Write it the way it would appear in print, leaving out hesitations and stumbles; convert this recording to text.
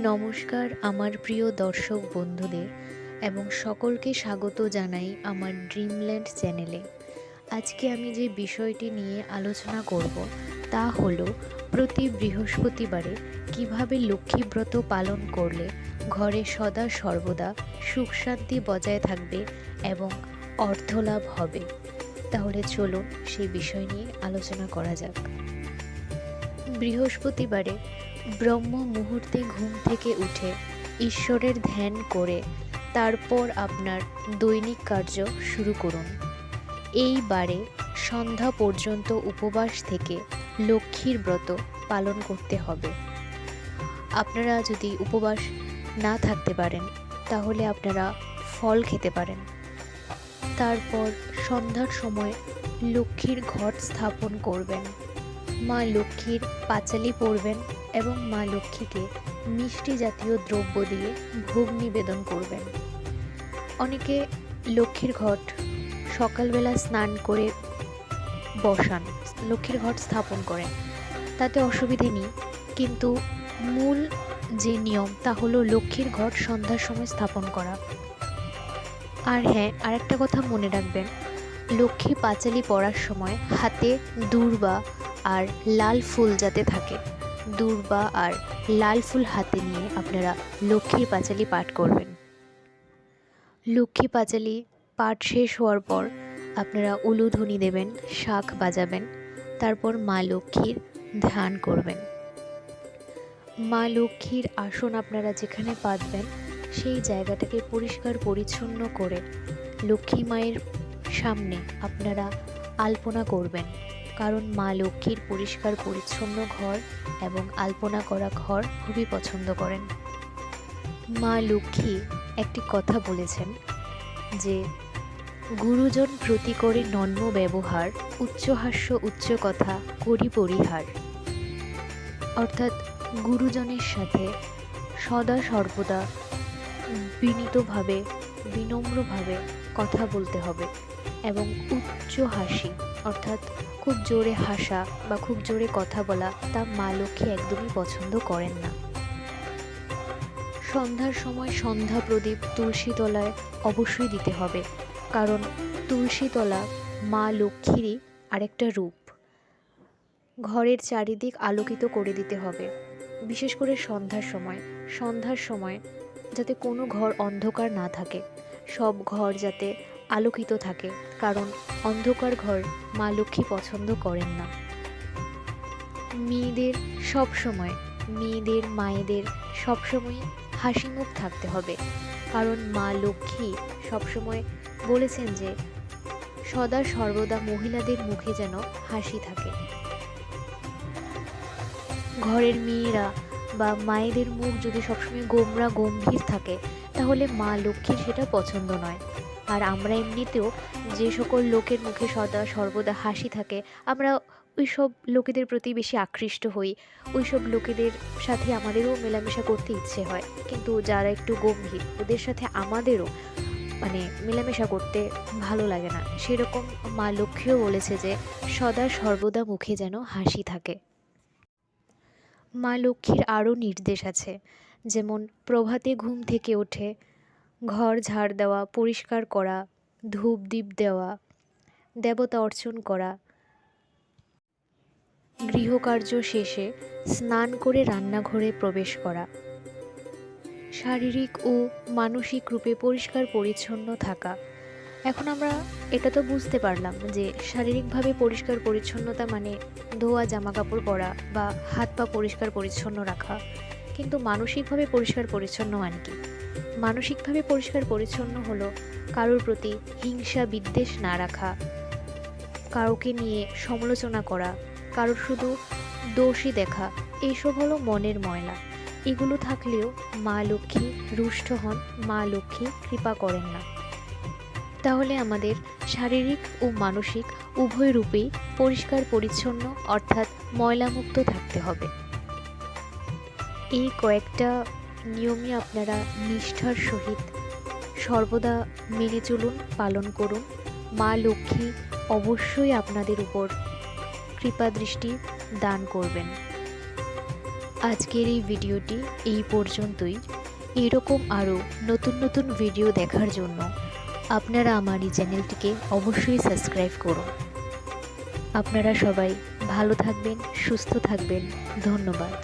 নমস্কার আমার প্রিয় দর্শক বন্ধুদের এবং সকলকে স্বাগত জানাই আমার ড্রিমল্যান্ড চ্যানেলে। আজকে আমি যে বিষয়টি নিয়ে আলোচনা করব তা হলো প্রতি বৃহস্পতিবারে কিভাবে লক্ষ্মী ব্রত পালন করলে ঘরে সদা সর্বদা সুখ শান্তি বজায় থাকবে এবং অর্থলাভ হবে। তাহলে চলুন সেই বিষয় নিয়ে আলোচনা করা যাক। বৃহস্পতিবারে ব্রহ্ম মুহূর্তে ঘুম থেকে উঠে ঈশ্বরের ধ্যান করে তারপর আপনার দৈনিক কার্য শুরু করুন। এই বারে সন্ধ্যা পর্যন্ত উপবাস থেকে লক্ষ্মীর ব্রত পালন করতে হবে। আপনারা যদি উপবাস না থাকতে পারেন তাহলে আপনারা ফল খেতে পারেন। তারপর সন্ধ্যার সময় লক্ষ্মীর ঘট স্থাপন করবেন, মা লক্ষ্মীর পাঁচালি পড়বেন এবং মা লক্ষ্মীকে মিষ্টি জাতীয় দ্রব্য দিয়ে ভোগ নিবেদন করবেন। অনেকে লক্ষ্মীর ঘট সকালবেলা স্নান করে বসান, লক্ষ্মীর ঘট স্থাপন করেন, তাতে অসুবিধে নেই, কিন্তু মূল যে নিয়ম তা হলো লক্ষ্মীর ঘট সন্ধ্যার সময় স্থাপন করা। আর হ্যাঁ, আরেকটা কথা মনে রাখবেন, লক্ষ্মী পাঁচালি পড়ার সময় হাতে দূর্বা আর লাল ফুল যাতে থাকে, দূর্বা আর লাল ফুল হাতে নিয়ে আপনারা লক্ষ্মীর পাঁচালি পাঠ করবেন। লক্ষ্মী পাঁচালি পাঠ শেষ হওয়ার পর আপনারা উলুধ্বনি দেবেন, শাঁখ বাজাবেন, তারপর মা লক্ষ্মীর ধ্যান করবেন। মা লক্ষ্মীর আসন আপনারা যেখানে পাতবেন সেই জায়গাটাকে পরিষ্কার পরিচ্ছন্ন করে লক্ষ্মী মায়ের সামনে আপনারা আলপনা করবেন, কারণ মা লক্ষ্মীর পরিষ্কার পরিচ্ছন্ন ঘর এবং আলপনা করা ঘর খুবই পছন্দ করেন। মা লক্ষ্মী একটি কথা বলেছেন যে, গুরুজন প্রতি করে নন্ম ব্যবহার, উচ্চহাস্য উচ্চ কথা করি পরিহার। অর্থাৎ গুরুজনের সাথে সদা সর্বদা বিনীতভাবে বিনম্রভাবে কথা বলতে হবে এবং উচ্চ হাসি অর্থাৎ খুব জোরে হাসা বা খুব জোরে কথা বলা তা মা লক্ষ্মী একদমই পছন্দ করেন না। সন্ধ্যার সময় সন্ধ্যা প্রদীপ তুলসী তলায় অবশ্যই দিতে হবে, কারণ তুলসী তলা মা লক্ষ্মীরই আরেকটা রূপ। ঘরের চারিদিক আলোকিত করে দিতে হবে, বিশেষ করে সন্ধ্যার সময় যাতে কোনো ঘর অন্ধকার না থাকে, সব ঘর যাতে আলোকিত থাকে, কারণ অন্ধকার ঘর মা লক্ষ্মী পছন্দ করেন না। মায়েদের সবসময় হাসি মুখ থাকতে হবে, কারণ মা লক্ষ্মী সবসময় বলেছেন যে সদা সর্বদা মহিলাদের মুখে যেন হাসি থাকে। ঘরের মেয়েরা বা মায়েদের মুখ যদি সবসময় গোমরা গম্ভীর থাকে তাহলে মা লক্ষ্মীর সেটা পছন্দ নয়। আর আমরা এমনিতেও যে সকল লোকের মুখে সদা সর্বদা হাসি থাকে, আমরা ওই সব লোকেদের প্রতি বেশি আকৃষ্ট হই, ওই সব লোকেদের সাথে আমাদেরও মেলামেশা করতে ইচ্ছে হয়, কিন্তু যারা একটু গম্ভীর ওদের সাথে আমাদেরও মেলামেশা করতে ভালো লাগে না। সেরকম মা লক্ষ্মীও বলেছে যে সদা সর্বদা মুখে যেন হাসি থাকে। মা লক্ষ্মীর আরও নির্দেশ আছে, যেমন প্রভাতে ঘুম থেকে উঠে ঘর ঝাড় দেওয়া, পরিষ্কার করা, ধূপ দীপ দেওয়া, দেবতা অর্চন করা, গৃহকার্য শেষে স্নান করে রান্নাঘরে প্রবেশ করা, শারীরিক ও মানসিক রূপে পরিষ্কার পরিচ্ছন্ন থাকা। এখন আমরা এটা তো বুঝতে পারলাম যে শারীরিকভাবে পরিষ্কার পরিচ্ছন্নতা মানে ধোয়া জামা কাপড় পরা বা হাত পা পরিষ্কার পরিচ্ছন্ন রাখা, কিন্তু মানসিকভাবে পরিষ্কার পরিচ্ছন্ন মানে কি? মানসিকভাবে পরিষ্কার পরিচ্ছন্ন হলো কারোর প্রতি হিংসা বিদ্বেষ না রাখা, কাউকে নিয়ে সমালোচনা করা, কারোর শুধু দোষই দেখা, এইসব হলো মনের ময়লা। এগুলো থাকলেও মা লক্ষ্মী রুষ্ট হন, মা লক্ষ্মী কৃপা করেন না। তাহলে আমাদের শারীরিক ও মানসিক উভয় রূপেই পরিষ্কার পরিচ্ছন্ন অর্থাৎ ময়লামুক্ত থাকতে হবে। এই কয়েকটা নিয়মই আপনারা নিষ্ঠার সহিত সর্বদা মেনে চলুন, পালন করুন। মা লক্ষ্মী অবশ্যই আপনাদের উপর কৃপা দৃষ্টি দান করবেন। আজকের এই ভিডিওটি এই পর্যন্তই। এরকম আরও নতুন নতুন ভিডিও দেখার জন্য আপনারা আমার এই চ্যানেলটিকে অবশ্যই সাবস্ক্রাইব করুন। আপনারা সবাই ভালো থাকবেন, সুস্থ থাকবেন। ধন্যবাদ।